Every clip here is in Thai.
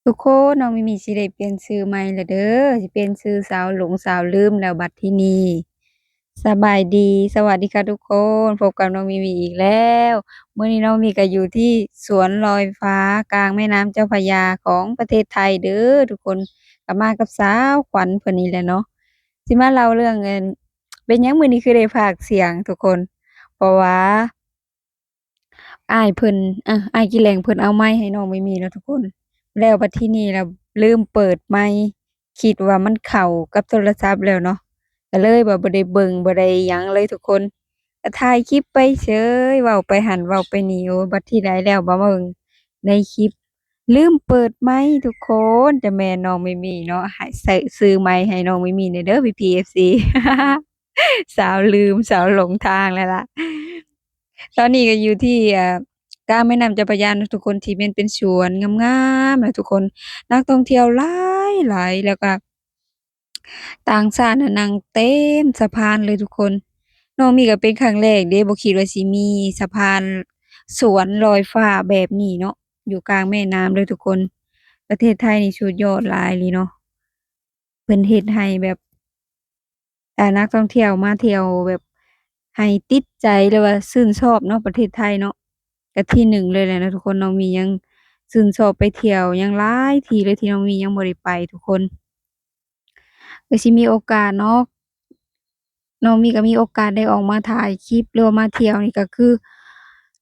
ทุกคนน้องมิมิสิได้เปลี่ยนชื่อใหม่แล้วเด้อสิเปลี่ยนชื่อสาวหลงสาวลืมแล้วบัดทีนี้สบายดีสวัสดีค่ะทุกคนพบกับน้องมิมิอีกแล้วมื้อนี้น้องมิก็อยู่ที่สวนลอยฟ้ากลางแม่น้ำเจ้าพระยาของประเทศไทยเด้อทุกคนก็มากับสาวขวัญเพิ่นนี่แหละเนาะสิมาเล่าเรื่องเป็นหยังมื้อนี้คือได้พากย์เสียงทุกคนเพราะว่าอ้ายเพิ่นอ้ายจิแหล่งเพิ่นเอาไมค์ให้น้องมิมิเนาะทุกคน แล้วบัดทีนี้ล่ะลืมเปิดไมค์คิดว่ามันเข้ากับโทรศัพท์แล้วเนาะก็เลยแบบบ่ได้เบิ่งบ่ได้หยังเลยทุกคนก็ถ่ายคลิปไปเฉยเว้าไปหั้นเว้าไปนี่โอ้บัดทีใดแล้วมาเบิ่งในคลิปลืมเปิดไมค์ทุกคนจะแม่นน้องมิมิเนาะให้ใส่ซื้อไมค์ให้น้องมิมิหน่อยเด้อพี่ๆ FC สาวลืมสาวหลงทางแล้วล่ะตอนนี้ก็อยู่ที่กลางแม่น้ำเจ้าพระยาเนาะทุกคนที่เป็นสวนงามๆนะทุกคนนักท่องเที่ยวหลายแล้วก็ต่างชาติน่ะนั่งเต็มสะพานเลยทุกคนน้องมีก็เป็นครั้งแรกเด้บ่คิดว่าสิมีสะพานสวนลอยฟ้าแบบนี้เนาะอยู่กลางแม่น้ำเลยทุกคนประเทศไทยนี่สุดยอดหลายอีหลีเนาะเพิ่นเฮ็ดให้แบบนักท่องเที่ยวมาเที่ยวแบบให้ติดใจหรือว่าชื่นชอบเนาะประเทศไทยเนาะ ก็ที่หนึ่งเลยแหละนะทุกคนน้องมียังชื่นชอบไปเที่ยวยังหลายที่เลยที่น้องมียังบ่ได้ไปทุกคนก็สิมีโอกาสเนาะน้องมีก็มีโอกาสได้ออกมาถ่ายคลิปหรือว่ามาเที่ยวนี่ก็คือ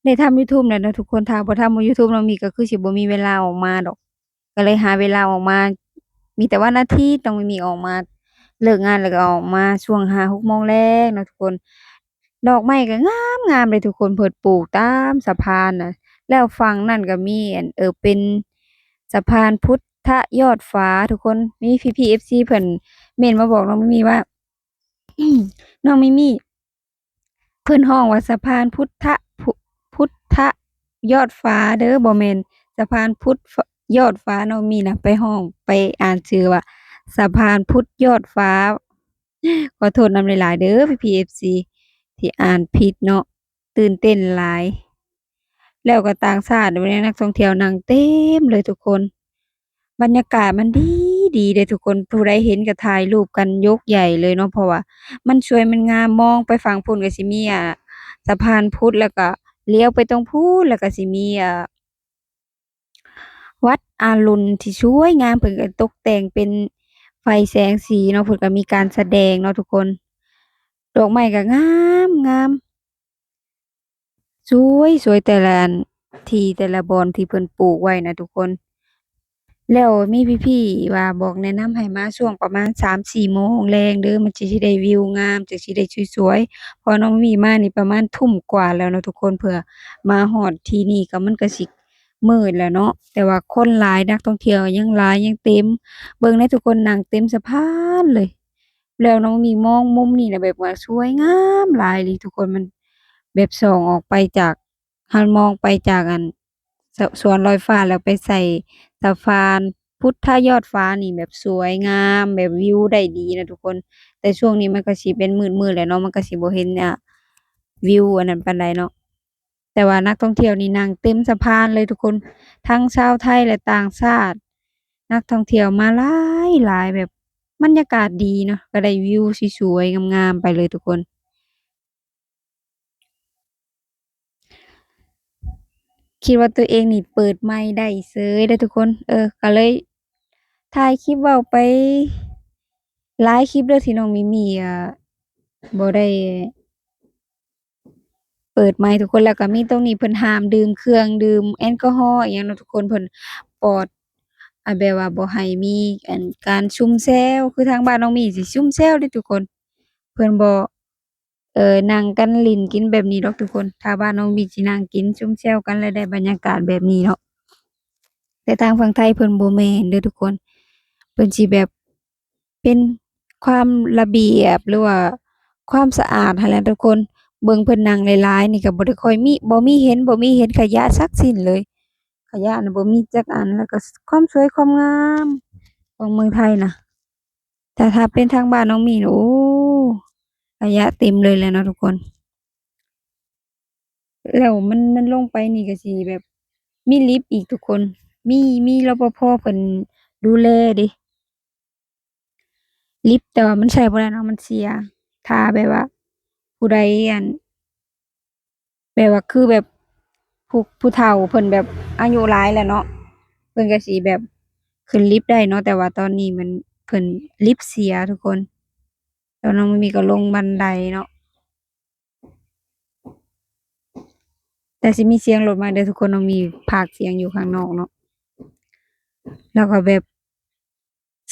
ได้ทำยูทูบนั่นแหละทุกคนถ้าบ่ทำยูทูบน้องมีก็คือสิบ่มีเวลาออกมาดอกก็เลยหาเวลาออกมามีแต่วันอาทิตย์น้องมีออกมาเลิกงานแล้วก็ออกมาช่วง5-6โมงแลงเนาะทุกคนดอกไม้ก็งามๆเลยทุกคนเพิ่นปลูกตามสะพานน่ะ แล้วฝั่งนั่นก็มีเป็นสะพานพุทธยอดฟ้าทุกคนมีพี่ๆ FC เพิ่นเม้นต์มาบอกน้องมิมี่ว่าน้องมิมี่เพิ่นฮ้องว่าสะพานพุทธยอดฟ้าเด้อบ่แม่นสะพานพุทธยอดฟ้าน้องมิน่ะไปฮ้องไปอ่านชื่อว่าสะพานพุทธยอดฟ้าขอโทษนำหลายๆเด้อพี่ๆ FC ที่อ่านผิดเนาะตื่นเต้นหลาย แล้วก็ต่างชาติวันนี้นักท่องเที่ยวนั่งเต็มเลยทุกคนบรรยากาศมันดีเดะทุกคนผู้ใดเห็นก็ถ่ายรูปกันยกใหญ่เลยเนาะเพราะว่ามันสวยมันงามมองไปฝั่งพู้นก็สิมีสะพานพุทธแล้วก็เลี้ยวไปตรงพู้นแล้วก็สิมีวัดอรุณที่สวยงามเพิ่นก็ตกแต่งเป็นไฟแสงสีเนาะเพิ่นก็มีการแสดงเนาะทุกคนดอกไม้ก็งามสวยแต่ละอันที่แต่ละบอนที่เพิ่นปลูกไว้นะทุกคน แล้วมีพี่ๆว่าบอกแนะนำให้มาช่วงประมาณ3-4โมงแลงเด้อมันสิได้วิวงามจั่งสิได้สวยๆเพราะน้องมีมานี่ประมาณทุ่มกว่าแล้วเนาะทุกคนเผื่อมาฮอดที่นี่ก็มันก็สิมืดแล้วเนาะแต่ว่าคนหลายนักท่องเที่ยวยังหลายยังเต็มเบิ่งแหน่ทุกคนนั่งเต็มสะพานเลยแล้วน้องมีมองมุมนี่น่ะแบบว่าสวยงามหลายอีหลีทุกคนมันแบบส่องออกไปจากหันมองไปจากสวนลอยฟ้าแล้วไปใส่ สะพานพุทธยอดฟ้านี่แบบสวยงามแบบวิวได้ดีนะทุกคนแต่ช่วงนี้มันก็สิเป็นมืดๆแหละเนาะมันก็สิบ่เห็นวิวอันนั้นปานใดเนาะแต่ว่านักท่องเที่ยวนี่นั่งเต็มสะพานเลยทุกคนทั้งชาวไทยและต่างชาตินักท่องเที่ยวมาหลายแบบบรรยากาศดีเนาะก็ได้วิวสวยๆงามๆไปเลยทุกคนคิดว่าตัวเองนี่เปิดไมค์ได้เฉยเด้อทุกคนก็เลยถ่ายคลิปเว้าไป หลายคลิปเด้อที่น้องมิมี่บ่ได้เปิดไมค์ทุกคนแล้วก็มีตรงนี้เพิ่นห้ามดื่มเครื่องดื่มแอลกอฮอล์อิหยังเนาะทุกคนเพิ่นปลอดแบบว่าบ่ให้มีการชุมแซวคือทางบ้านน้องมี่สิชุมแซวเด้ทุกคนเพิ่นบ่นั่งกันเล่นกินแบบนี้ดอกทุกคนถ้าบ้านน้องมี่สินั่งกินชุมแซวกันแล้วได้บรรยากาศแบบนี้เนาะ แต่ทางฝั่งไทยเพิ่นบ่แม่นเด้อทุกคนเพิ่นสิแบบเป็นความระเบียบหรือว่าความสะอาดหั้นแหละทุกคนเบิ่งเพิ่นนั่งหลายๆนี่ก็บ่ได้ค่อยมีบ่มีเห็นขยะสักชิ้นเลยขยะน่ะบ่มีจักอันแล้วก็ความสวยความงามของเมืองไทยน่ะแต่ถ้าเป็นทางบ้านน้องมีน่ะโอ้ขยะเต็มเลยแหละเนาะทุกคนแล้วมันลงไปนี่ก็สิแบบมีลิฟต์อีกทุกคน มีรปภเพิ่นดูแลเดะลิฟต์แต่ว่ามันใช้บ่ได้เนาะมันเสียถ้าแบบว่าผู้ใดอันแบบว่าคือแบบผู้เฒ่าเพิ่นแบบอายุหลายแล้วเนาะเพิ่นก็สิแบบขึ้นลิฟต์ได้เนาะแต่ว่าตอนนี้มันเพิ่นลิฟต์เสียทุกคนแล้วน้องมีก็ลงบันไดเนาะแต่สิมีเสียงรถมาเด้อทุกคนน้องมีพากย์เสียงอยู่ข้างนอกเนาะแล้วก็แบบ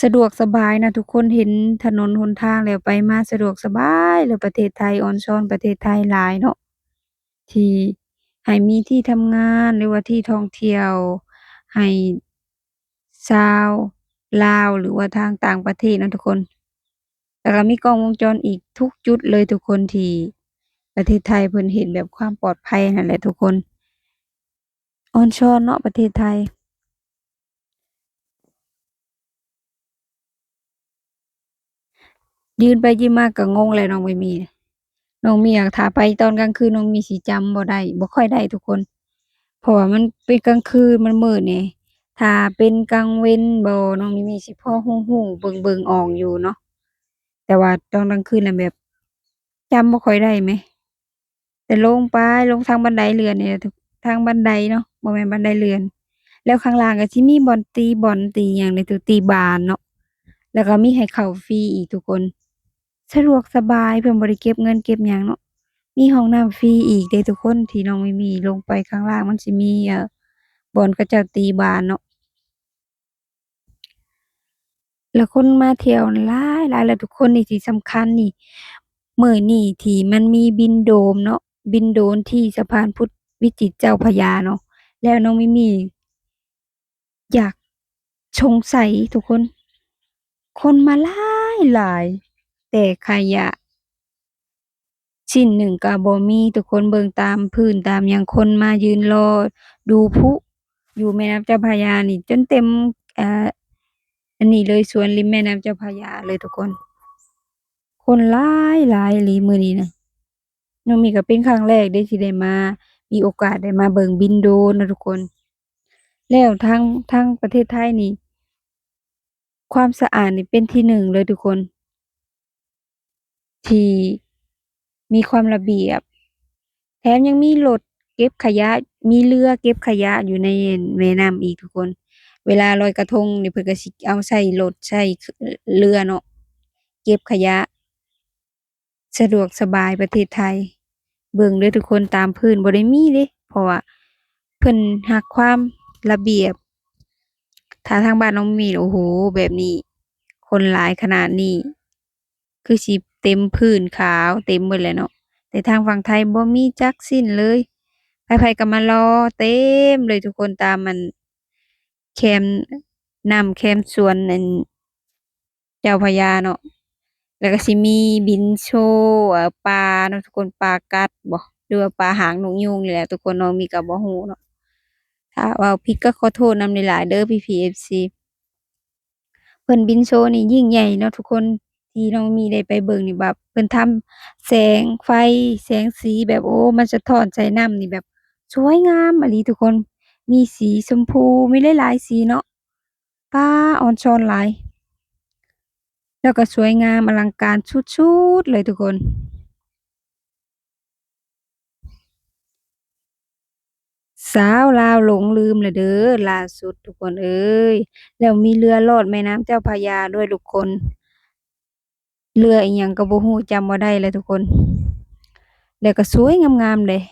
สะดวกสบายนะทุกคนเห็นถนนหนทางแล้วไปมาสะดวกสบายเลยประเทศไทยอ่อนช้อนประเทศไทยหลายเนาะที่ให้มีที่ทำงานหรือว่าที่ท่องเที่ยวให้ชาวลาวหรือว่าทางต่างประเทศนะทุกคนแล้วก็มีกล้องวงจรอีกทุกจุดเลยทุกคนที่ประเทศไทยเพิ่นเห็นแบบความปลอดภัยนั่นแหละทุกคนอ่อนช้อนเนาะประเทศไทยยืนไปยืนมาก็งงเลยน้องไม่มี น้องเมียถ้าไปตอนกลางคืนน้องมีสิจำบ่ได้บ่ค่อยได้ทุกคนเพราะว่ามันเป็นกลางคืนมันมืดนี่ถ้าเป็นกลางเว้นบ่น้องมีสิพอฮู้ๆเบิ่งๆออกอยู่เนาะแต่ว่าตอนกลางคืนน่ะแบบจำบ่ค่อยได้แหมแต่ลงไปลงทางบันไดเลื่อนนี่แหละทางบันไดเนาะบ่แม่นบันไดเลื่อนแล้วข้างล่างก็สิมีบ่อนตีหยังนี่ตูตีบาสเนาะแล้วก็มีให้เข้าฟรีอีกทุกคนสะดวกสบายเพิ่นบ่ได้เก็บเงินเก็บหยังเนาะ มีห้องน้ำฟรีอีกเด้ทุกคนที่น้องไม่มีลงไปข้างล่างมันสิมีบ่อนเขาเจ้าตีบาสเนาะแล้วคนมาเที่ยวน่ะหลายแล้วทุกคนนี่ที่สำคัญนี่มื้อนี้ที่มันมีบินโดรนเนาะบินโดรนที่สะพานพุทธวิจิตรเจ้าพระยาเนาะแล้วน้องมิมี่อยากสงสัยทุกคนคนมาหลายแต่ขยะ ชิ้นหนึ่งก็บ่มีทุกคนเบิ่งตามพื้นตามหยังคนมายืนรอดูพลุอยู่แม่น้ำเจ้าพระยานี่จนเต็มอ่าอันนี้เลยสวนริมแม่น้ำเจ้าพระยาเลยทุกคนคนหลายอีหลีมื้อนี้น่ะน้องมีก็เป็นครั้งแรกเดะที่ได้มามีโอกาสได้มาเบิ่งบินโดรนนะทุกคนแล้วทางประเทศไทยนี่ความสะอาดนี่เป็นที่หนึ่งเลยทุกคนที่มีความระเบียบ แถมยังมีรถเก็บขยะมีเรือเก็บขยะอยู่ในแม่น้ำอีกทุกคนเวลาลอยกระทงนี่เพิ่นก็สิเอาใช้รถใช้เรือเนาะเก็บขยะสะดวกสบายประเทศไทยเบิ่งเด้อทุกคนตามพื้นบ่ได้มีเดะเพราะว่าเพิ่นรักความระเบียบถ้าทางบ้านน้องมีโอ้โฮแบบนี้คนหลายขนาดนี้คือสิเต็มพื้นขาวเต็มเบิดแหละเนาะแต่ทางฝั่งไทยบ่มีจักสิ้นเลยไผๆก็มารอเต็มเลยทุกคนตามอันแคมน้ำแคมสวนอันเจ้าพระยาเนาะแล้วก็สิมีบินโชว์ปลาเนาะทุกคนปลากัดบ่หรือว่าปลาหางนกยูงนี่แหละทุกคนน้องมีก็บ่ฮู้เนาะถ้าเว้าผิดก็ขอโทษนำหลายๆเด้อพี่ๆ FC เพิ่นบินโชว์นี่ยิ่งใหญ่เนาะทุกคนที่น้องมีได้ไปเบิ่งนี่แบบเพิ่นทำแสงไฟแสงสีแบบโอ้มันสะท้อนใส่น้ำนี่แบบสวยงามอะหลีทุกคนมีสีชมพูมีหลายๆสีเนาะป๊าออนช้อนหลายแล้วก็สวยงามอลังการสุดๆเลยทุกคนสาวลาวหลงลืมแล้วเด้อล่าสุดทุกคนเอ้ยแล้วมีเรือลอดแม่น้ำเจ้าพระยาด้วยทุกคนเรืออิหยังก็บ่ฮู้จำบ่ได้แล้วทุกคนแล้วก็สวยงามๆเลย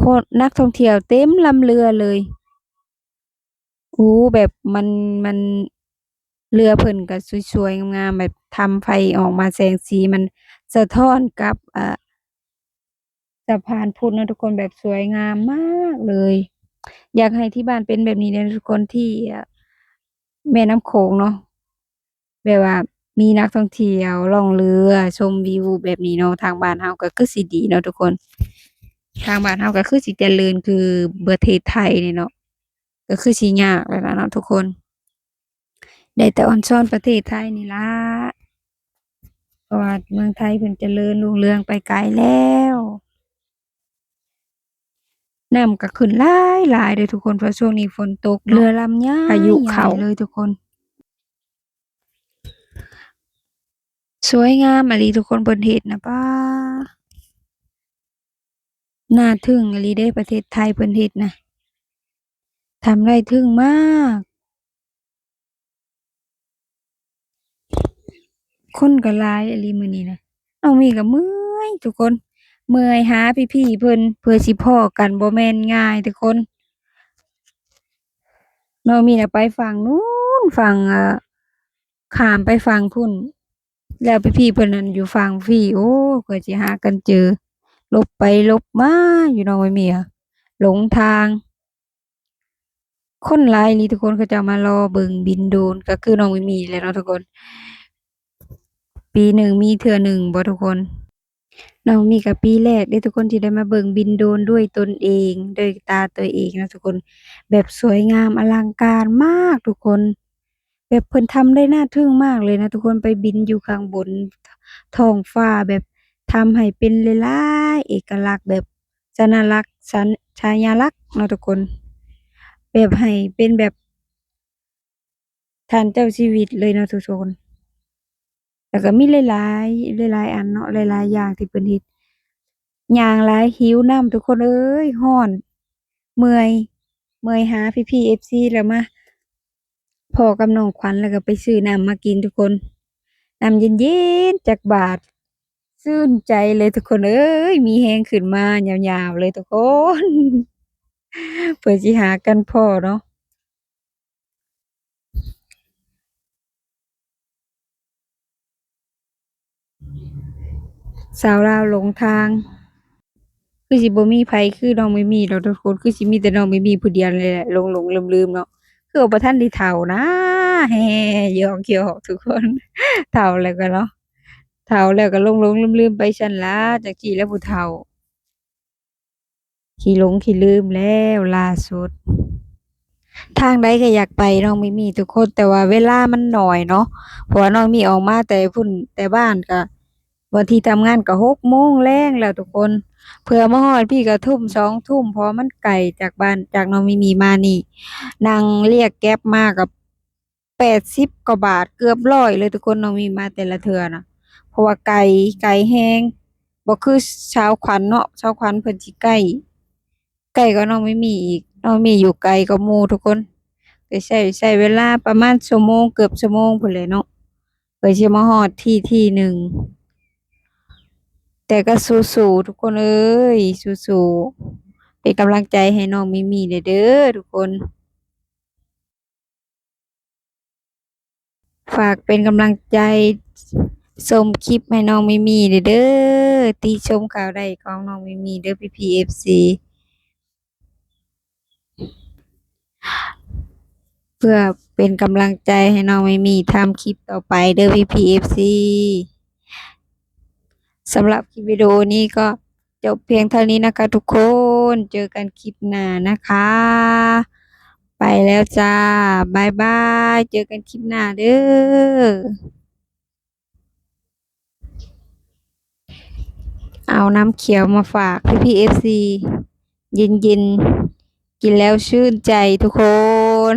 คนนักท่องเที่ยวเต็มลำเรือเลยโอ้แบบมันเรือเพิ่นก็สวยๆงามๆแบบทำไฟออกมาแสงสีมันสะท้อนกับสะพานพุทธเนาะทุกคนแบบสวยงามมากเลยอยากให้ที่บ้านเป็นแบบนี้เลยทุกคนที่แม่น้ำโขงเนาะแบบว่ามีนักท่องเที่ยวล่องเรือชมวิวแบบนี้เนาะทางบ้านเราก็คือสิดีเนาะทุกคนทางบ้านเราก็คือสิเจริญคือประเทศไทยนี่เนาะ ก็คือสิยากแล้วล่ะเนาะทุกคนได้แต่ออนซ่อนประเทศไทยนี่ล่ะเพราะว่าเมืองไทยเพิ่นเจริญรุ่งเรืองไปไกลแล้ว น้ำก็ขึ้นหลายๆเด้อทุกคนเพราะช่วงนี้ฝนตกเรือลำใหญ่พายุเข้าเลยทุกคนสวยงามอีหลีทุกคนเพิ่นเฮ็ดน่ะป๊าน่าทึ่งอีหลีเด้ประเทศไทยเพิ่นเฮ็ดน่ะทำได้ทึ่งมากคนก็หลายอีหลีมื้อนี้น่ะน้องมีก็เมื่อยทุกคนเมื่อยหาพี่ๆเพิ่นเพื่อสิพ้อกันบ่แม่นง่ายทุกคนน้องมีน่ะไปฝั่งนู้นฝั่งข้ามไปฝั่งพู้น แล้วพี่ๆเพิ่นนั้นอยู่ฝั่งพี่โอ้กว่าสิหากันเจอลบไปลบมาอยู่เนาะไม่มีอะหลงทางคนหลายอีหลีทุกคนเขาเจ้ามารอเบิ่งบินโดรนก็คือน้องมิมีแหละเนาะทุกคนปีหนึ่งมีเทื่อหนึ่งบ่ทุกคนน้องมีก็ปีแรกเด้ทุกคนที่ได้มาเบิ่งบินโดรนด้วยตนเองด้วยตาตัวเองนะทุกคนแบบสวยงามอลังการมากทุกคนแบบเพิ่นทำได้น่าทึ่งมากเลยนะทุกคนไปบินอยู่ข้างบนท้องฟ้าแบบทำให้เป็นหลายๆเอกลักษณ์แบบสัญลักษณ์ฉายาลักษณ์เนาะทุกคนแบบให้เป็นแบบท่านเจ้าชีวิตเลยเนาะทุกคนแล้วก็มีหลายๆอันเนาะหลายๆอย่างที่เพิ่นเฮ็ดย่างหลายหิวน้ำทุกคนเอ้ยร้อนเมื่อยเมื่อยหาพี่ๆ FC แล้วมาพ้อกับน้องขวัญแล้วก็ไปซื้อน้ำมากินทุกคนน้ำเย็นๆจากบาทชื่นใจเลยทุกคนเอ้ยมีแรงขึ้นมายาวๆเลยทุกคนเพื่อสิหากันพ้อเนาะสาวลาวหลงทาง คือสิบ่มีไผคือน้องไม่มีดอกทุกคนคือสิมีแต่น้องไม่มีผู้เดียวนี่แหละหลงๆลืมๆเนาะคือว่าบ่ทันได้เฒ่านะแฮ่หยอกๆทุกคนเฒ่าแล้วก็เนาะเฒ่าแล้วก็หลงๆลืมๆไปซั้นล่ะจักจี้แหล้วผู้เฒ่าขี้หลงขี้ลืมแล้วล่าสุด ทางใดก็อยากไปน้องมิมีทุกคนแต่ว่าเวลามันน้อยเนาะเพราะว่าน้องมีออกมาแต่พุ่นแต่บ้านก็บางทีทำงานก็6 โมงแลงแล้วทุกคนเพื่อมาฮอดพี่ก็ทุ่ม2 ทุ่มเพราะมันไกลจากบ้านจากน้องมิมีมานี่นั่งเรียก Grab มาก็80กว่าบาทเกือบ100เลยทุกคนน้องมิมีมาแต่ละเทื่อน่ะเพราะว่าไกลแรงบ่คือชาวขวัญเนาะชาวขวัญเพิ่นสิใกล้กว่าน้องมิมีอีกน้องมิมีอยู่ไกลกว่าหมู่ทุกคน ก็ใช้เวลาประมาณชั่วโมงเกือบชั่วโมงพู้นแหละเนาะเพื่อสิมาฮอดที่หนึ่งแต่ก็สู้ๆทุกคนเอ้ยสู้ๆเป็นกำลังใจให้น้องมิมีเด้อทุกคนฝากเป็นกำลังใจชมคลิปให้น้องมิมีเด้อติชมข่าวใดของน้องมิมีเด้อพี่ๆ FC เพื่อเป็นกำลังใจให้น้องมิมีทำคลิปต่อไปเด้อพี่ๆ FC สำหรับคลิปวิดีโอนี้ก็จบเพียงเท่านี้นะคะทุกคน เจอกันคลิปหน้านะคะ ไปแล้วจ้าบ๊ายบายเจอกันคลิปหน้าเด้อเอาน้ำเขียวมาฝากพี่ๆ FC เย็นๆกินแล้วชื่นใจทุกคน